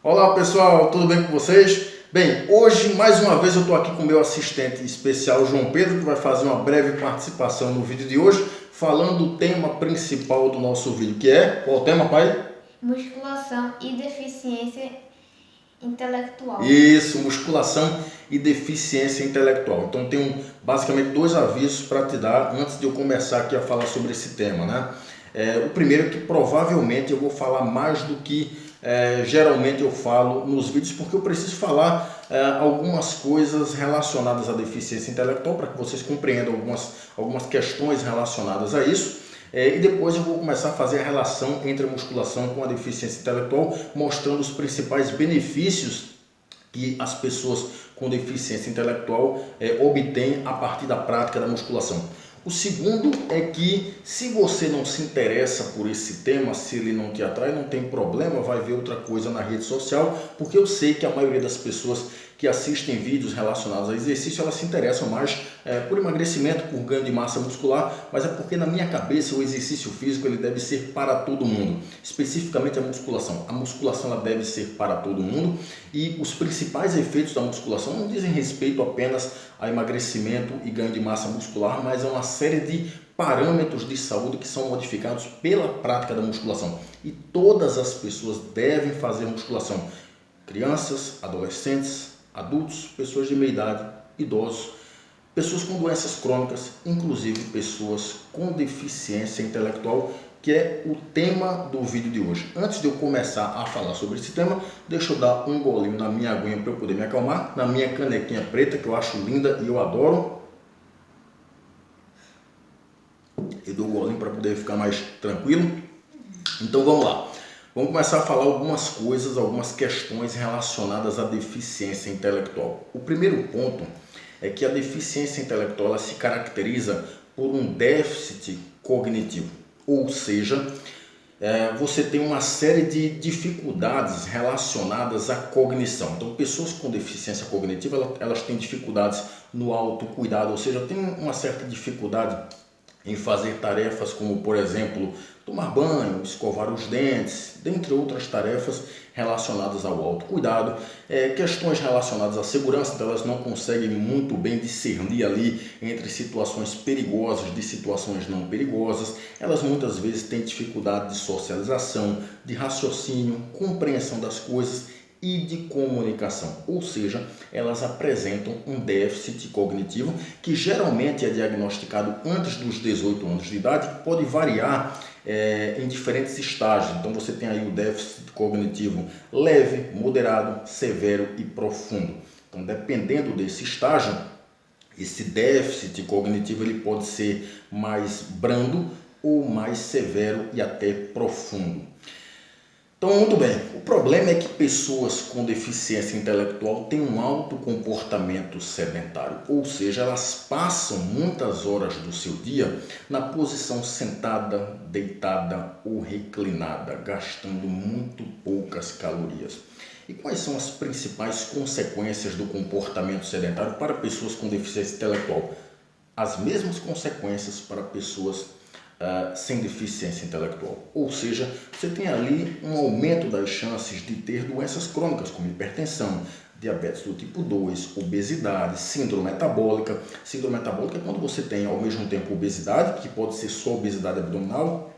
Olá pessoal, tudo bem com vocês? Bem, hoje mais uma vez eu estou aqui com o meu assistente especial João Pedro, que vai fazer uma breve participação no vídeo de hoje, falando do tema principal do nosso vídeo, que é... Qual o tema, pai? Musculação e deficiência intelectual. Isso, musculação e deficiência intelectual. Então tenho basicamente dois avisos para te dar antes de eu começar aqui a falar sobre esse tema, né? O primeiro é que provavelmente eu vou falar mais do que geralmente eu falo nos vídeos, porque eu preciso falar algumas coisas relacionadas à deficiência intelectual para que vocês compreendam algumas questões relacionadas a isso. E depois eu vou começar a fazer a relação entre a musculação com a deficiência intelectual, mostrando os principais benefícios que as pessoas com deficiência intelectual obtêm a partir da prática da musculação. O segundo é que, se você não se interessa por esse tema, se ele não te atrai, não tem problema, vai ver outra coisa na rede social, porque eu sei que a maioria das pessoas que assistem vídeos relacionados a exercício, elas se interessam mais por emagrecimento, por ganho de massa muscular, mas é porque na minha cabeça o exercício físico ele deve ser para todo mundo, especificamente a musculação. A musculação ela deve ser para todo mundo e os principais efeitos da musculação não dizem respeito apenas a emagrecimento e ganho de massa muscular, mas a uma série de parâmetros de saúde que são modificados pela prática da musculação. E todas as pessoas devem fazer musculação. Crianças, adolescentes, adultos, pessoas de meia idade, idosos, pessoas com doenças crônicas, inclusive pessoas com deficiência intelectual, que é o tema do vídeo de hoje. Antes de eu começar a falar sobre esse tema, deixa eu dar um golinho na minha aguinha para eu poder me acalmar, na minha canequinha preta, que eu acho linda e eu adoro. Eu dou um golinho para poder ficar mais tranquilo. Então vamos lá. Vamos começar a falar algumas coisas, algumas questões relacionadas à deficiência intelectual. O primeiro ponto é que a deficiência intelectual ela se caracteriza por um déficit cognitivo, ou seja, você tem uma série de dificuldades relacionadas à cognição. Então, pessoas com deficiência cognitiva elas têm dificuldades no autocuidado, ou seja, tem uma certa dificuldade em fazer tarefas como, por exemplo, tomar banho, escovar os dentes, dentre outras tarefas relacionadas ao autocuidado, questões relacionadas à segurança, então elas não conseguem muito bem discernir ali entre situações perigosas de situações não perigosas, elas muitas vezes têm dificuldade de socialização, de raciocínio, compreensão das coisas e de comunicação, ou seja, elas apresentam um déficit cognitivo que geralmente é diagnosticado antes dos 18 anos de idade, que pode variar em diferentes estágios. Então você tem aí o déficit cognitivo leve, moderado, severo e profundo. Então, dependendo desse estágio, esse déficit cognitivo ele pode ser mais brando ou mais severo e até profundo. Então, muito bem, o problema é que pessoas com deficiência intelectual têm um alto comportamento sedentário, ou seja, elas passam muitas horas do seu dia na posição sentada, deitada ou reclinada, gastando muito poucas calorias. E quais são as principais consequências do comportamento sedentário para pessoas com deficiência intelectual? As mesmas consequências para pessoas sem deficiência intelectual. Ou seja, você tem ali um aumento das chances de ter doenças crônicas como hipertensão, diabetes do tipo 2, obesidade, síndrome metabólica. Síndrome metabólica é quando você tem ao mesmo tempo obesidade, que pode ser só obesidade abdominal,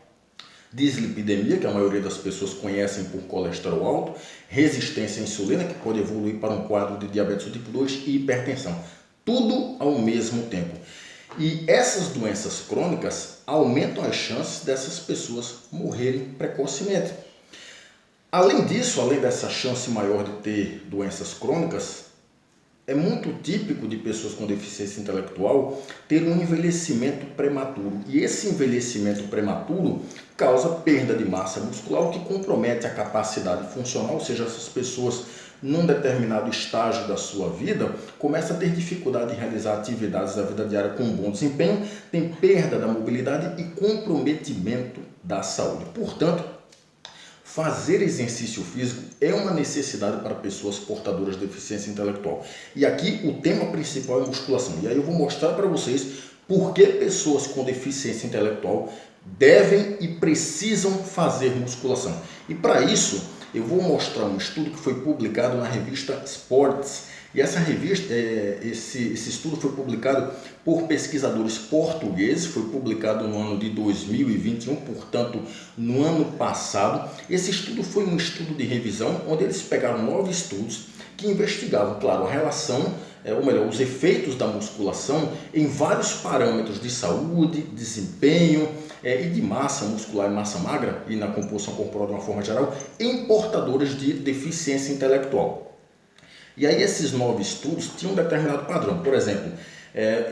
dislipidemia, que a maioria das pessoas conhecem por colesterol alto, resistência à insulina, que pode evoluir para um quadro de diabetes do tipo 2 e hipertensão. Tudo ao mesmo tempo. E essas doenças crônicas aumentam as chances dessas pessoas morrerem precocemente. Além disso, além dessa chance maior de ter doenças crônicas, é muito típico de pessoas com deficiência intelectual ter um envelhecimento prematuro. E esse envelhecimento prematuro causa perda de massa muscular, o que compromete a capacidade funcional, ou seja, essas pessoas num determinado estágio da sua vida, começa a ter dificuldade em realizar atividades da vida diária com bom desempenho, tem perda da mobilidade e comprometimento da saúde. Portanto, fazer exercício físico é uma necessidade para pessoas portadoras de deficiência intelectual. E aqui o tema principal é musculação. E aí eu vou mostrar para vocês por que pessoas com deficiência intelectual devem e precisam fazer musculação. E para isso, Eu vou mostrar um estudo que foi publicado na revista Sports. E essa revista, esse estudo foi publicado por pesquisadores portugueses, foi publicado no ano de 2021, portanto, no ano passado. Esse estudo foi um estudo de revisão, onde eles pegaram 9 estudos que investigavam, claro, a relação, ou melhor, os efeitos da musculação em vários parâmetros de saúde, desempenho e de massa muscular e massa magra, e na composição corporal de uma forma geral, em portadores de deficiência intelectual. E aí esses 9 estudos tinham um determinado padrão. Por exemplo,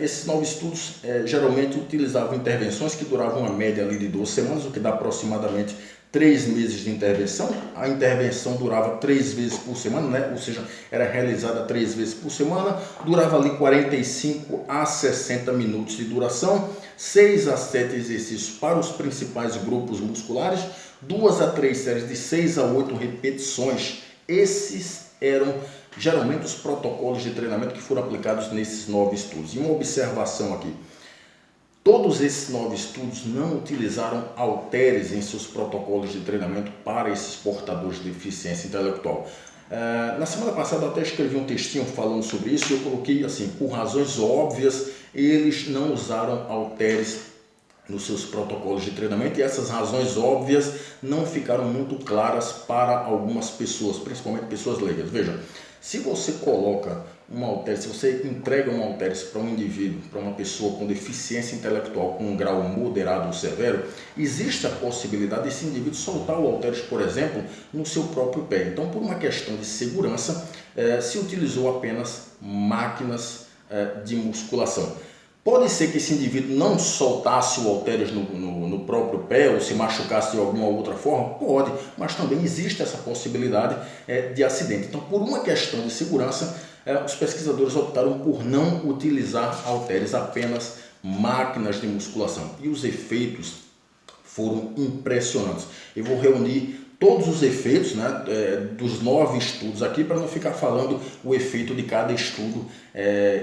esses 9 estudos geralmente utilizavam intervenções que duravam uma média ali de 12 semanas, o que dá aproximadamente 3 meses de intervenção. A intervenção durava 3 vezes por semana, né? Ou seja, era realizada 3 vezes por semana, durava ali 45 a 60 minutos de duração, 6 a 7 exercícios para os principais grupos musculares, 2 a 3 séries de 6 a 8 repetições. Esses eram geralmente os protocolos de treinamento que foram aplicados nesses 9 estudos. E uma observação aqui: todos esses 9 estudos não utilizaram halteres em seus protocolos de treinamento para esses portadores de deficiência intelectual. Na semana passada eu até escrevi um textinho falando sobre isso e eu coloquei assim: por razões óbvias, eles não usaram halteres nos seus protocolos de treinamento, e essas razões óbvias não ficaram muito claras para algumas pessoas, principalmente pessoas leigas. Veja, se você coloca um halter, se você entrega um halter para um indivíduo, para uma pessoa com deficiência intelectual com um grau moderado ou severo, existe a possibilidade desse indivíduo soltar o halter, por exemplo, no seu próprio pé. Então, por uma questão de segurança, se utilizou apenas máquinas de musculação. Pode ser que esse indivíduo não soltasse o halteres no próprio pé ou se machucasse de alguma outra forma? Pode, mas também existe essa possibilidade de acidente. Então, por uma questão de segurança, os pesquisadores optaram por não utilizar halteres, apenas máquinas de musculação. E os efeitos foram impressionantes. Eu vou reunir todos os efeitos, né, dos 9 estudos aqui, para não ficar falando o efeito de cada estudo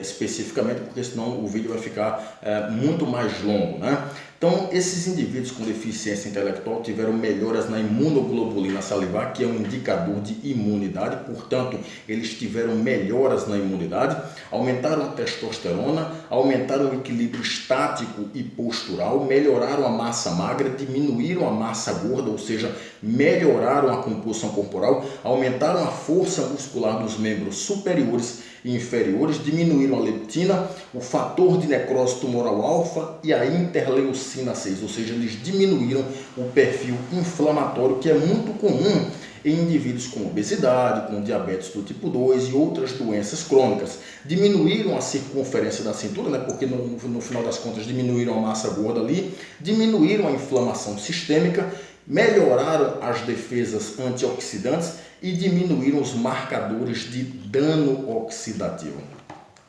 especificamente, porque senão o vídeo vai ficar muito mais longo, né? Então, esses indivíduos com deficiência intelectual tiveram melhoras na imunoglobulina salivar, que é um indicador de imunidade, portanto, eles tiveram melhoras na imunidade, aumentaram a testosterona, aumentaram o equilíbrio estático e postural, melhoraram a massa magra, diminuíram a massa gorda, ou seja, melhoraram a composição corporal, aumentaram a força muscular dos membros superiores e inferiores, diminuíram a leptina, o fator de necrose tumoral alfa e a interleucina 6, ou seja, eles diminuíram o perfil inflamatório, que é muito comum em indivíduos com obesidade, com diabetes do tipo 2 e outras doenças crônicas. Diminuíram a circunferência da cintura, né, porque no final das contas diminuíram a massa gorda ali, diminuíram a inflamação sistêmica, melhoraram as defesas antioxidantes e diminuíram os marcadores de dano oxidativo.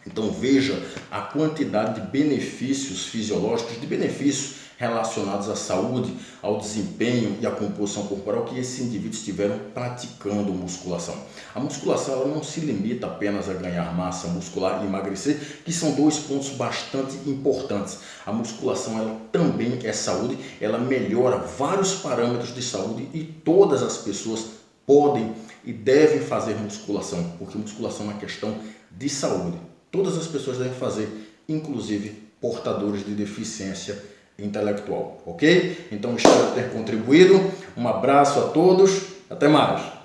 Então veja a quantidade de benefícios fisiológicos, de benefícios relacionados à saúde, ao desempenho e à composição corporal que esses indivíduos estiveram praticando musculação. A musculação ela não se limita apenas a ganhar massa muscular e emagrecer, que são 2 pontos bastante importantes. A musculação ela também é saúde, ela melhora vários parâmetros de saúde e todas as pessoas podem e devem fazer musculação, porque musculação é uma questão de saúde. Todas as pessoas devem fazer, inclusive portadores de deficiência intelectual, ok? Então espero ter contribuído. Um abraço a todos, até mais!